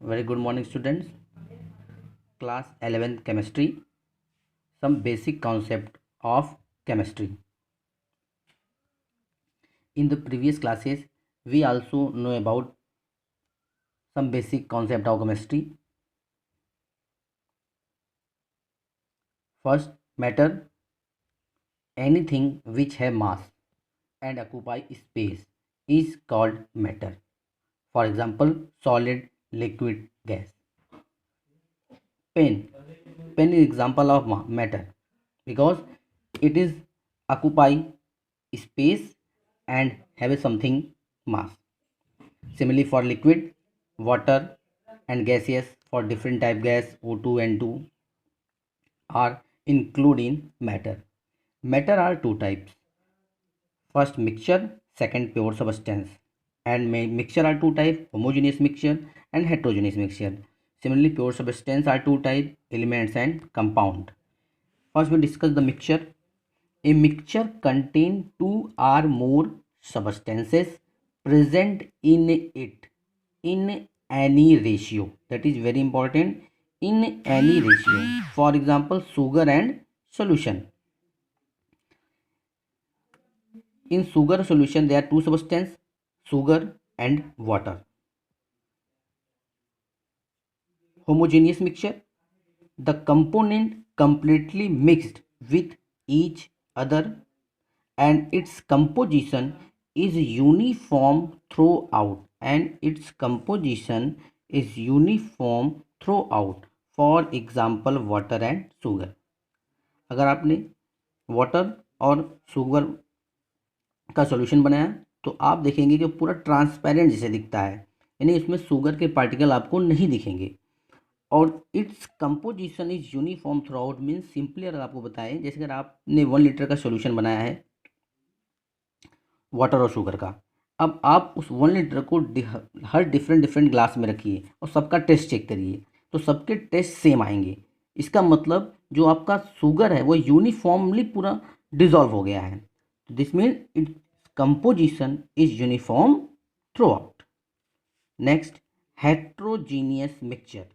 Very good morning, students. Class 11th chemistry. Some basic concept of chemistry. In the previous classes, we also know about some basic concept of chemistry. First, matter. Anything which have mass and occupy space is called matter. For example, solid, liquid, gas. Pen. Pen is example of matter because it is occupy space and have something mass. Similarly, for liquid, water and gaseous, for different type gas O2 and 2 are included in matter. Matter are two types. First mixture, second pure substance. And mixture are two types, homogeneous mixture and heterogeneous mixture. Similarly, pure substance are two types, elements and compound. First we discuss the mixture. A mixture contains two or more substances present in it in any ratio. That is very important, in any ratio. For example, sugar and solution. In sugar solution there are two substances, sugar and water. Homogeneous mixture, the component completely mixed with each other and its composition is uniform throughout for example water and sugar. अगर आपने water और sugar का solution बनाया तो आप देखेंगे कि पूरा ट्रांसपेरेंट जैसे दिखता है, यानी इसमें शुगर के पार्टिकल आपको नहीं दिखेंगे और its composition is uniform through out. Means simply अगर आपको बताएं, जैसे अगर आपने 1 लीटर का सॉल्यूशन बनाया है वाटर और शुगर का, अब आप उस 1 लीटर को हर डिफरेंट ग्लास में रखिए और सबका टेस्ट चेक करिए तो सबके टेस्ट सेम आएंगे। इसका मतलब जो आपका शुगर है वो यूनिफॉर्मली पूरा डिजॉल्व हो गया है। This mean it composition is uniform through out. Next, heterogeneous mixture,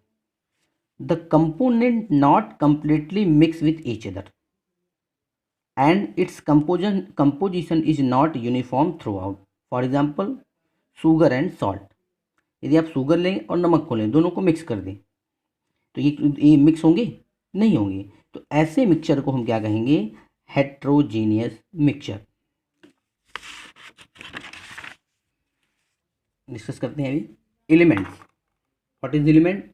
the component not completely mixed with each other and its composition is not uniform throughout. For example, sugar and salt. यदि आप sugar लें और नमक को लें, दोनों को mix कर दें तो ये मिक्स होंगे नहीं होंगे, तो ऐसे मिक्सचर को हम क्या कहेंगे? Heterogeneous mixture. डिस्कस करते हैं अभी elements. What is element?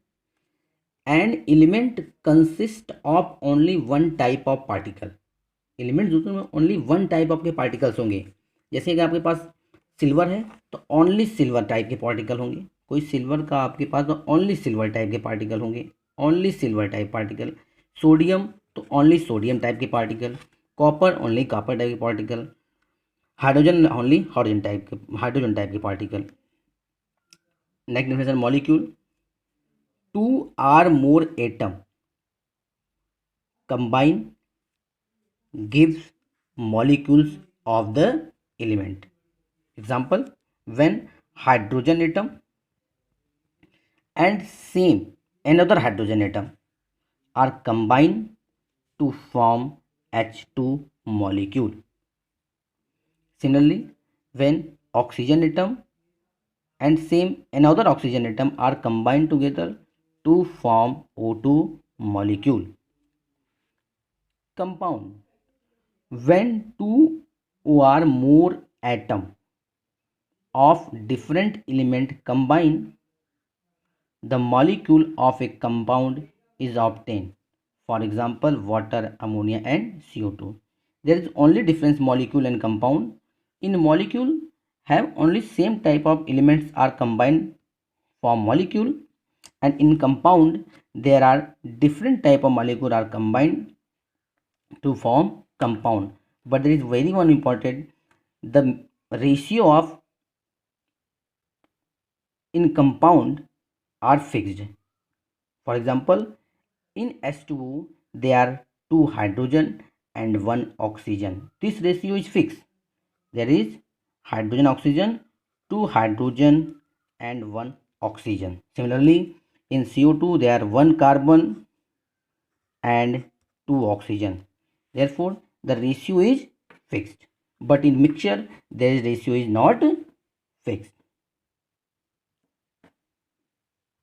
An element consist of only one type of particle. Element जो तो ओनली वन टाइप ऑफ के पार्टिकल्स होंगे। जैसे कि आपके पास सिल्वर है तो ओनली सिल्वर टाइप के पार्टिकल होंगे, कोई सिल्वर का आपके पास तो ओनली सिल्वर टाइप के पार्टिकल होंगे, only silver type particle. Sodium तो ओनली सोडियम टाइप के particle, copper only copper type के particle, hydrogen only hydrogen type के particle. Next definition, molecule, two or more atom combine gives molecules of the element. Example, when hydrogen atom and same another hydrogen atom are combined to form H2 molecule. Similarly, when oxygen atom and same another oxygen atom are combined together to form O2 molecule. Compound, when two or more atom of different element combine, the molecule of a compound is obtained. For example, water, ammonia and CO2. There is only difference molecule and compound. In molecule have only same type of elements are combined form molecule, and in compound there are different type of molecule are combined to form compound. But there is very one important, the ratio of in compound are fixed. For example, in H2O there are 2 hydrogen and 1 oxygen. This ratio is fixed. There is hydrogen oxygen, 2 hydrogen and 1 oxygen. Similarly, In CO2 there are 1 carbon and 2 oxygen. Therefore the ratio is fixed. But in mixture, their ratio is not fixed.